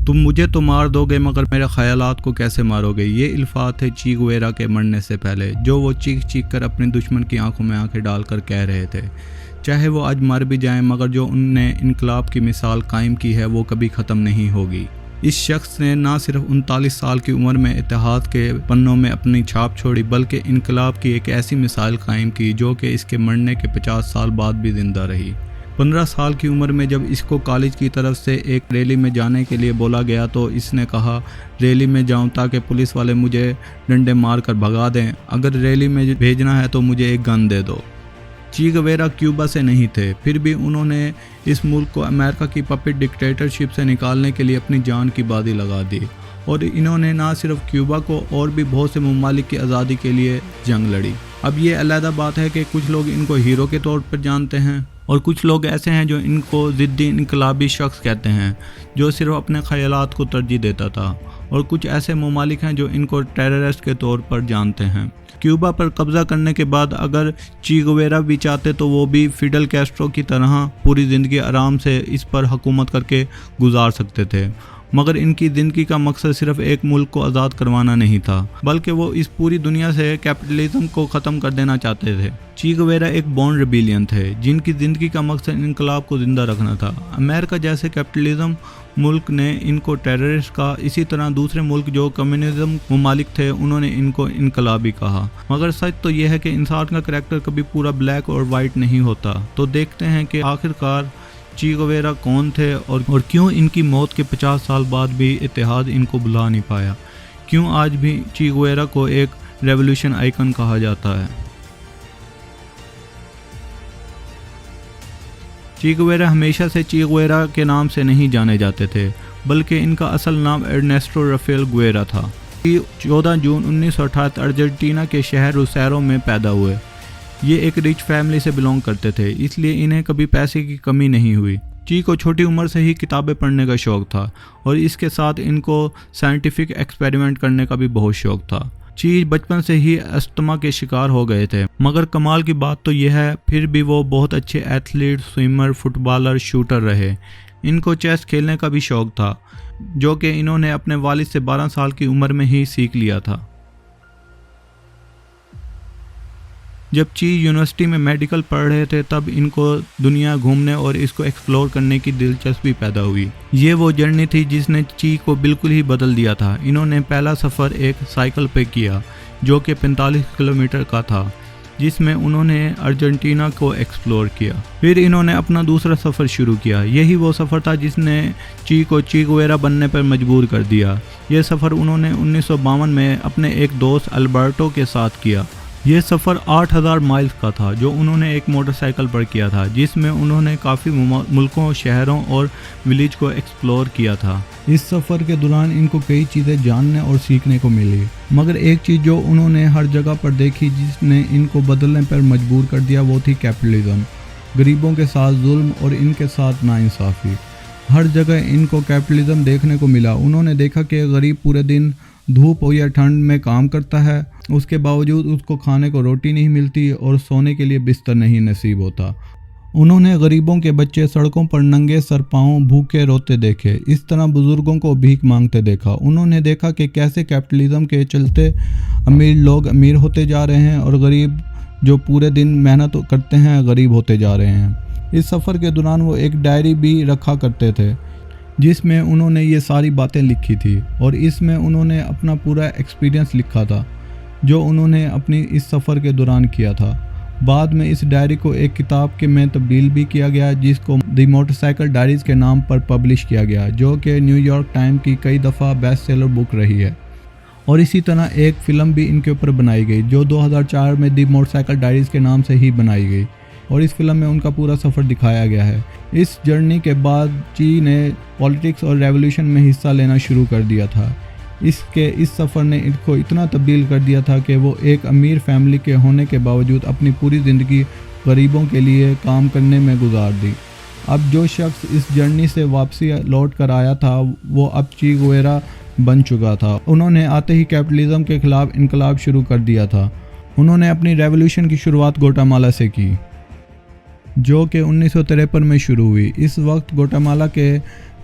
تم مجھے تو مار دو گے مگر میرے خیالات کو کیسے مارو گے، یہ الفاظ تھے چی گویرا کے مرنے سے پہلے، جو وہ چیخ چیخ کر اپنے دشمن کی آنکھوں میں آنکھیں ڈال کر کہہ رہے تھے۔ چاہے وہ آج مر بھی جائیں مگر جو انہوں نے انقلاب کی مثال قائم کی ہے وہ کبھی ختم نہیں ہوگی۔ اس شخص نے نہ صرف 39 سال کی عمر میں اتحاد کے پنوں میں اپنی چھاپ چھوڑی بلکہ انقلاب کی ایک ایسی مثال قائم کی جو کہ اس کے مرنے کے 50 سال بعد بھی زندہ رہی۔ 15 سال کی عمر میں جب اس کو کالج کی طرف سے ایک ریلی میں جانے کے لیے بولا گیا تو اس نے کہا ریلی میں جاؤں تاکہ پولیس والے مجھے ڈنڈے مار کر بھگا دیں، اگر ریلی میں بھیجنا ہے تو مجھے ایک گن دے دو۔ چی گویرا کیوبا سے نہیں تھے، پھر بھی انہوں نے اس ملک کو امریکہ کی پپٹ ڈکٹیٹرشپ سے نکالنے کے لیے اپنی جان کی بازی لگا دی، اور انہوں نے نہ صرف کیوبا کو اور بھی بہت سے ممالک کی آزادی کے لیے جنگ لڑی۔ اب یہ علیحدہ بات ہے کہ کچھ لوگ ان کو ہیرو کے طور پر جانتے ہیں اور کچھ لوگ ایسے ہیں جو ان کو ضدی انقلابی شخص کہتے ہیں جو صرف اپنے خیالات کو ترجیح دیتا تھا، اور کچھ ایسے ممالک ہیں جو ان کو ٹیررسٹ کے طور پر جانتے ہیں۔ کیوبا پر قبضہ کرنے کے بعد اگر چی گویرا بھی چاہتے تو وہ بھی فیڈل کیسٹرو کی طرح پوری زندگی آرام سے اس پر حکومت کر کے گزار سکتے تھے، مگر ان کی زندگی کا مقصد صرف ایک ملک کو آزاد کروانا نہیں تھا بلکہ وہ اس پوری دنیا سے کیپٹلزم کو ختم کر دینا چاہتے تھے۔ چی گویرا ایک بورن ریبیلین تھے جن کی زندگی کا مقصد انقلاب کو زندہ رکھنا تھا۔ امریکہ جیسے کیپٹلزم ملک نے ان کو ٹیررسٹ کہا، اسی طرح دوسرے ملک جو کمیونزم ممالک تھے انہوں نے ان کو انقلابی کہا، مگر سچ تو یہ ہے کہ انسان کا کریکٹر کبھی پورا بلیک اور وائٹ نہیں ہوتا۔ تو دیکھتے ہیں کہ آخرکار چی گویرا کون تھے اور کیوں ان کی موت کے 50 سال بعد بھی اتحاد ان کو بلا نہیں پایا، کیوں آج بھی چی گویرا کو ایک ریولوشن آئیکن کہا جاتا ہے۔ چی گویرا ہمیشہ سے چی گویرا کے نام سے نہیں جانے جاتے تھے بلکہ ان کا اصل نام ارنیسٹو رافیل گویرا تھا۔ 14 جون 1968 ارجنٹینا کے شہر روسیرو میں پیدا ہوئے۔ یہ ایک رچ فیملی سے بلونگ کرتے تھے، اس لیے انہیں کبھی پیسے کی کمی نہیں ہوئی۔ چی کو چھوٹی عمر سے ہی کتابیں پڑھنے کا شوق تھا اور اس کے ساتھ ان کو سائنٹیفک ایکسپیریمنٹ کرنے کا بھی بہت شوق تھا۔ چی بچپن سے ہی استھما کے شکار ہو گئے تھے، مگر کمال کی بات تو یہ ہے پھر بھی وہ بہت اچھے athlete, swimmer, footballer, shooter رہے۔ ان کو چیس کھیلنے کا بھی شوق تھا جو کہ انہوں نے اپنے والد سے 12 سال کی عمر میں ہی سیکھ لیا تھا۔ جب چی یونیورسٹی میں میڈیکل پڑھ رہے تھے تب ان کو دنیا گھومنے اور اس کو ایکسپلور کرنے کی دلچسپی پیدا ہوئی۔ یہ وہ جرنی تھی جس نے چی کو بالکل ہی بدل دیا تھا۔ انہوں نے پہلا سفر ایک سائیکل پہ کیا جو کہ 45 کلومیٹر کا تھا، جس میں انہوں نے ارجنٹینا کو ایکسپلور کیا۔ پھر انہوں نے اپنا دوسرا سفر شروع کیا۔ یہی وہ سفر تھا جس نے چی کو چی گویرا بننے پر مجبور کر دیا۔ یہ سفر انہوں نے 1952 میں اپنے ایک دوست البرٹو کے ساتھ کیا۔ یہ سفر 8000 مائلز کا تھا جو انہوں نے ایک موٹر سائیکل پر کیا تھا، جس میں انہوں نے کافی ملکوں، شہروں اور ولیج کو ایکسپلور کیا تھا۔ اس سفر کے دوران ان کو کئی چیزیں جاننے اور سیکھنے کو ملی، مگر ایک چیز جو انہوں نے ہر جگہ پر دیکھی جس نے ان کو بدلنے پر مجبور کر دیا وہ تھی کیپٹلزم، غریبوں کے ساتھ ظلم اور ان کے ساتھ ناانصافی۔ ہر جگہ ان کو کیپٹلزم دیکھنے کو ملا۔ انہوں نے دیکھا کہ غریب پورے دن دھوپ ہو یا ٹھنڈ میں کام کرتا ہے، اس کے باوجود اس کو کھانے کو روٹی نہیں ملتی اور سونے کے لیے بستر نہیں نصیب ہوتا۔ انہوں نے غریبوں کے بچے سڑکوں پر ننگے سر پاؤں بھوکے روتے دیکھے، اس طرح بزرگوں کو بھیک مانگتے دیکھا۔ انہوں نے دیکھا کہ کیسے کیپٹلزم کے چلتے امیر لوگ امیر ہوتے جا رہے ہیں اور غریب جو پورے دن محنت کرتے ہیں غریب ہوتے جا رہے ہیں۔ اس سفر کے دوران وہ ایک ڈائری بھی رکھا کرتے تھے جس میں انہوں نے یہ ساری باتیں لکھی تھی، اور اس میں انہوں نے اپنا پورا ایکسپیرینس لکھا تھا جو انہوں نے اپنی اس سفر کے دوران کیا تھا۔ بعد میں اس ڈائری کو ایک کتاب کے میں تبدیل بھی کیا گیا جس کو دی موٹر سائیکل ڈائریز کے نام پر پبلش کیا گیا، جو کہ نیو یارک ٹائم کی کئی دفعہ بیسٹ سیلر بک رہی ہے۔ اور اسی طرح ایک فلم بھی ان کے اوپر بنائی گئی جو 2004 میں دی موٹر سائیکل ڈائریز کے نام سے ہی بنائی گئی، اور اس فلم میں ان کا پورا سفر دکھایا گیا ہے۔ اس جرنی کے بعد چی نے پالیٹکس اور ریولوشن میں حصہ لینا شروع کر دیا تھا۔ اس سفر نے ان کو اتنا تبدیل کر دیا تھا کہ وہ ایک امیر فیملی کے ہونے کے باوجود اپنی پوری زندگی غریبوں کے لیے کام کرنے میں گزار دی۔ اب جو شخص اس جرنی سے واپسی لوٹ کر آیا تھا وہ اب چی گویرا بن چکا تھا۔ انہوں نے آتے ہی کیپٹلزم کے خلاف انقلاب شروع کر دیا تھا۔ انہوں نے اپنی ریولوشن کی شروعات گواٹیمالا سے کی جو کہ 1953 میں شروع ہوئی۔ اس وقت گواٹیمالا کے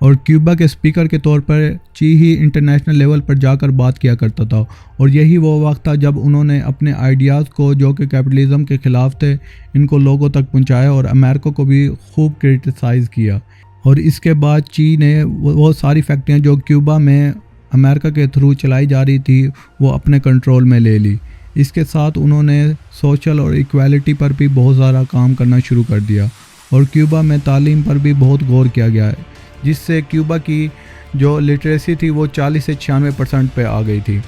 اور کیوبا کے اسپیکر کے طور پر چی ہی انٹرنیشنل لیول پر جا کر بات کیا کرتا تھا، اور یہی وہ وقت تھا جب انہوں نے اپنے آئیڈیاز کو جو کہ کیپٹلزم کے خلاف تھے ان کو لوگوں تک پہنچایا اور امریکہ کو بھی خوب کرٹیسائز کیا۔ اور اس کے بعد چی نے وہ ساری فیکٹریاں جو کیوبا میں امریکہ کے تھرو چلائی جا رہی تھی وہ اپنے کنٹرول میں لے لی۔ اس کے ساتھ انہوں نے سوشل اور ایکویلٹی پر بھی بہت زیادہ کام کرنا شروع کر دیا، اور کیوبا میں تعلیم پر بھی بہت غور کیا گیا ہے، جس سے کیوبا کی جو لٹریسی تھی وہ 40 سے 96% پہ آ گئی تھی۔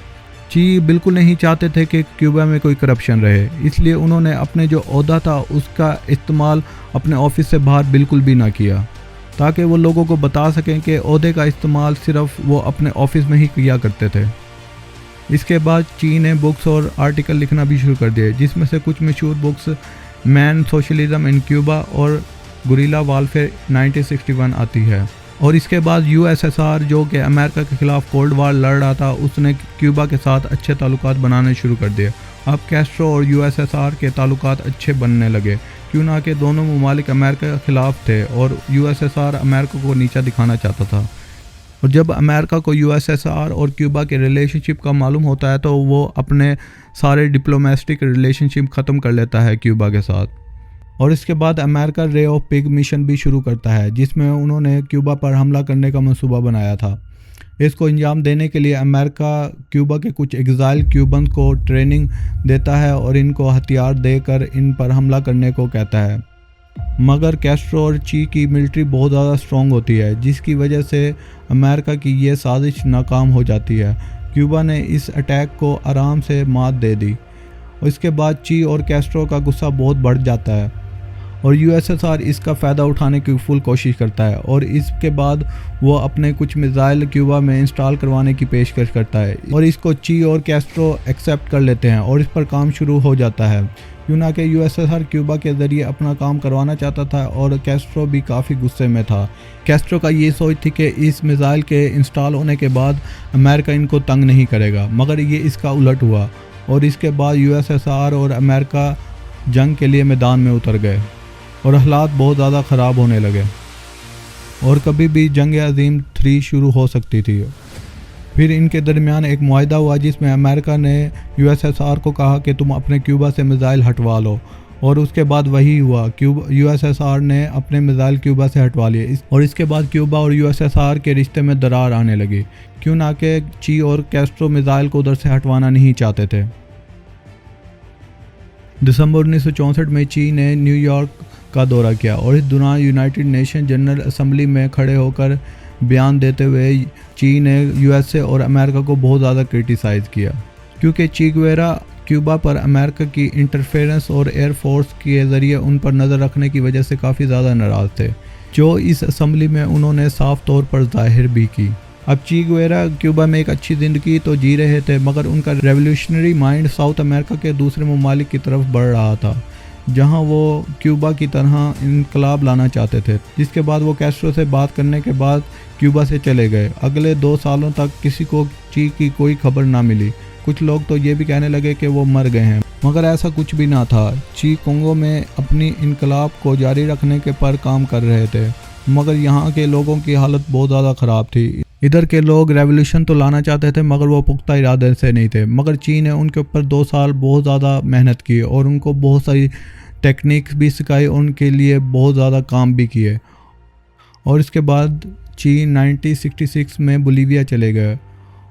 چی بالکل نہیں چاہتے تھے کہ کیوبا میں کوئی کرپشن رہے، اس لیے انہوں نے اپنے جو عہدہ تھا اس کا استعمال اپنے آفس سے باہر بالکل بھی نہ کیا، تاکہ وہ لوگوں کو بتا سکیں کہ عہدے کا استعمال صرف وہ اپنے آفس میں ہی کیا کرتے تھے۔ اس کے بعد چی نے بکس اور آرٹیکل لکھنا بھی شروع کر دیے، جس میں سے کچھ مشہور بکس مین سوشلزم ان کیوبا اور گوریلا وارفیئر 1961 آتی ہے۔ اور اس کے بعد USSR جو کہ امریکہ کے خلاف کولڈ وار لڑ رہا تھا، اس نے کیوبا کے ساتھ اچھے تعلقات بنانے شروع کر دیے۔ اب کیسٹرو اور USSR کے تعلقات اچھے بننے لگے، کیوں نہ کہ دونوں ممالک امریکہ کے خلاف تھے اور USSR امریکہ کو نیچا دکھانا چاہتا تھا۔ اور جب امریکہ کو USSR اور کیوبا کے ریلیشن شپ کا معلوم ہوتا ہے تو وہ اپنے سارے ڈپلومیسٹک ریلیشن شپ ختم کر لیتا ہے کیوبا کے ساتھ۔ اور اس کے بعد امریکہ رے آف پگ مشن بھی شروع کرتا ہے، جس میں انہوں نے کیوبا پر حملہ کرنے کا منصوبہ بنایا تھا۔ اس کو انجام دینے کے لیے امریکہ کیوبا کے کچھ ایگزائل کیوبنز کو ٹریننگ دیتا ہے اور ان کو ہتھیار دے کر ان پر حملہ کرنے کو کہتا ہے، مگر کیسٹرو اور چی کی ملٹری بہت زیادہ اسٹرانگ ہوتی ہے، جس کی وجہ سے امریکہ کی یہ سازش ناکام ہو جاتی ہے۔ کیوبا نے اس اٹیک کو آرام سے مات دے دی، اور اس کے بعد چی اور کیسٹرو کا غصہ بہت بڑھ جاتا ہے، اور USSR اس کا فائدہ اٹھانے کی فل کوشش کرتا ہے، اور اس کے بعد وہ اپنے کچھ میزائل کیوبا میں انسٹال کروانے کی پیشکش کرتا ہے، اور اس کو چی اور کیسٹرو ایکسیپٹ کر لیتے ہیں اور اس پر کام شروع ہو جاتا ہے، کیوں نہ کہ USSR کیوبا کے ذریعے اپنا کام کروانا چاہتا تھا، اور کیسٹرو بھی کافی غصے میں تھا۔ کیسٹرو کا یہ سوچ تھی کہ اس میزائل کے انسٹال ہونے کے بعد امریکہ ان کو تنگ نہیں کرے گا، مگر یہ اس کا الٹ ہوا، اور اس کے بعد USSR اور امریکہ جنگ کے لیے میدان میں اتر گئے، اور حالات بہت زیادہ خراب ہونے لگے، اور کبھی بھی جنگ عظیم 3 شروع ہو سکتی تھی۔ پھر ان کے درمیان ایک معاہدہ ہوا جس میں امریکہ نے USSR کو کہا کہ تم اپنے کیوبا سے میزائل ہٹوا لو، اور اس کے بعد وہی ہوا، USSR نے اپنے میزائل کیوبا سے ہٹوا لیے، اور اس کے بعد کیوبا اور USSR کے رشتے میں درار آنے لگی، کیوں نہ کہ چی اور کیسٹرو میزائل کو ادھر سے ہٹوانا نہیں چاہتے تھے۔ دسمبر 1964 میں چی نے نیو یارک کا دورہ کیا، اور اس دوران یونائٹڈ نیشن جنرل اسمبلی میں کھڑے ہو کر بیان دیتے ہوئے چی نے USA اور امریکہ کو بہت زیادہ کرٹیسائز کیا، کیونکہ چی گویرا کیوبا پر امریکہ کی انٹرفیرنس اور ایئر فورس کے ذریعے ان پر نظر رکھنے کی وجہ سے کافی زیادہ ناراض تھے، جو اس اسمبلی میں انہوں نے صاف طور پر ظاہر بھی کی۔ اب چی گویرا کیوبا میں ایک اچھی زندگی تو جی رہے تھے، مگر ان کا ریولیوشنری مائنڈ ساؤتھ امریکہ کے دوسرے ممالک کی طرف بڑھ رہا تھا، جہاں وہ کیوبا کی طرح انقلاب لانا چاہتے تھے، جس کے بعد وہ کیسٹرو سے بات کرنے کے بعد کیوبا سے چلے گئے۔ اگلے 2 سالوں تک کسی کو چی کی کوئی خبر نہ ملی، کچھ لوگ تو یہ بھی کہنے لگے کہ وہ مر گئے ہیں، مگر ایسا کچھ بھی نہ تھا۔ چی کنگو میں اپنی انقلاب کو جاری رکھنے کے پر کام کر رہے تھے، مگر یہاں کے لوگوں کی حالت بہت زیادہ خراب تھی۔ ادھر کے لوگ ریولیوشن تو لانا چاہتے تھے، مگر وہ پختہ ارادے سے نہیں تھے، مگر چی نے ان کے اوپر 2 سال بہت زیادہ محنت کی، اور ان کو بہت ساری ٹیکنیکس بھی سکھائی، ان کے لیے بہت زیادہ کام بھی کیے۔ اور اس کے بعد چی 1966 میں بولیویا چلے گئے،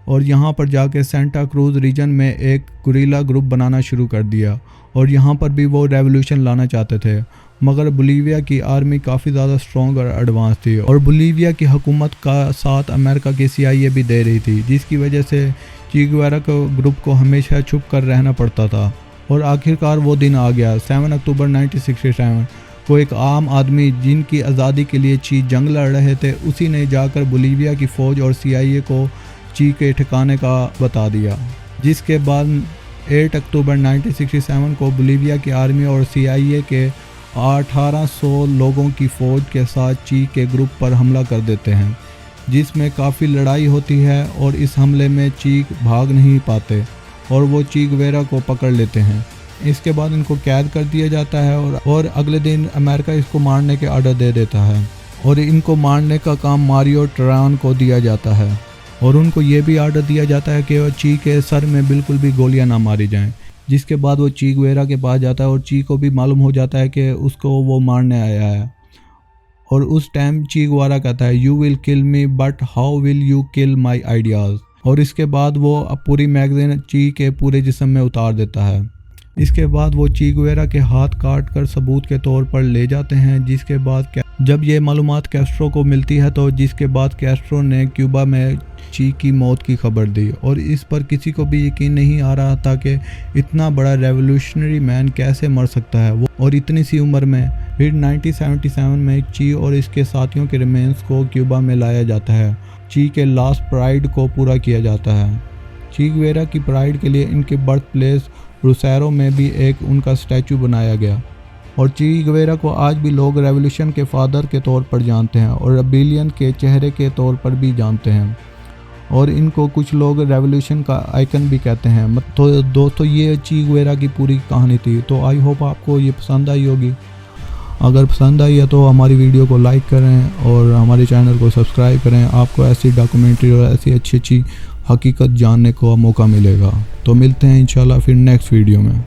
اور یہاں پر جا کے سینٹا کروز ریجن میں ایک گوریلا گروپ بنانا شروع کر دیا، اور یہاں پر بھی وہ ریولیوشن لانا چاہتے تھے، مگر بولیویا کی آرمی کافی زیادہ اسٹرانگ اور ایڈوانس تھی، اور بولیویا کی حکومت کا ساتھ امریکہ کی CIA بھی دے رہی تھی، جس کی وجہ سے چی گویرا کو گروپ کو ہمیشہ چھپ کر رہنا پڑتا تھا۔ اور آخرکار وہ دن آ گیا، 7 اکتوبر 1967 کو ایک عام آدمی جن کی آزادی کے لیے چی جنگ لڑ رہے تھے، اسی نے جا کر بولیویا کی فوج اور CIA کو چی کے ٹھکانے کا بتا دیا، جس کے بعد 8 اکتوبر 1967 کو بولیویا کی آرمی اور CIA کے 1800 لوگوں کی فوج کے ساتھ چی کے گروپ پر حملہ کر دیتے ہیں، جس میں کافی لڑائی ہوتی ہے، اور اس حملے میں چی بھاگ نہیں پاتے، اور وہ چی گویرا کو پکڑ لیتے ہیں۔ اس کے بعد ان کو قید کر دیا جاتا ہے، اور اگلے دن امریکہ اس کو مارنے کے آرڈر دے دیتا ہے۔ اور ان کو مارنے کا کام ماریو ٹران کو دیا جاتا ہے اور ان کو یہ بھی آرڈر دیا جاتا ہے کہ وہ چی کے سر میں بالکل بھی گولیاں نہ ماری جائیں، جس کے بعد وہ چی گویرا کے پاس جاتا ہے اور چی کو بھی معلوم ہو جاتا ہے کہ اس کو وہ مارنے آیا ہے، اور اس ٹائم چی گویرا کہتا ہے "You will kill me but how will you kill my ideas"، اور اس کے بعد وہ پوری میگزین چی کے پورے جسم میں اتار دیتا ہے۔ اس کے بعد وہ چی گویرا کے ہاتھ کاٹ کر ثبوت کے طور پر لے جاتے ہیں، جس کے بعد جب یہ معلومات کیسٹرو کو ملتی ہے تو جس کے بعد کیسٹرو نے کیوبا میں چی کی موت کی خبر دی، اور اس پر کسی کو بھی یقین نہیں آ رہا تھا کہ اتنا بڑا ریولوشنری مین کیسے مر سکتا ہے اور اتنی سی عمر میں۔ پھر 1977 میں چی اور اس کے ساتھیوں کے ریمینز کو کیوبا میں لایا جاتا ہے، چی کے لاسٹ پرائڈ کو پورا کیا جاتا ہے۔ چی گویرا کی پرائڈ کے لیے ان کے برتھ پلیس روسیرو میں بھی ایک ان کا اسٹیچو بنایا گیا، اور چی گویرا کو آج بھی لوگ ریولوشن کے فادر کے طور پر جانتے ہیں اور ریبیلین کے چہرے کے طور پر بھی جانتے ہیں، اور ان کو کچھ لوگ ریولوشن کا آئیکن بھی کہتے ہیں۔ تو دوستو یہ چی گویرا کی پوری کہانی تھی، تو آئی ہوپ آپ کو یہ پسند آئی ہوگی۔ اگر پسند آئی ہے تو ہماری ویڈیو کو لائک کریں اور ہمارے چینل کو سبسکرائب کریں، آپ کو ایسی ڈاکومنٹری اور ایسی اچھی حقیقت جاننے کو موقع ملے گا۔ تو ملتے ہیں انشاءاللہ پھر نیکسٹ ویڈیو میں۔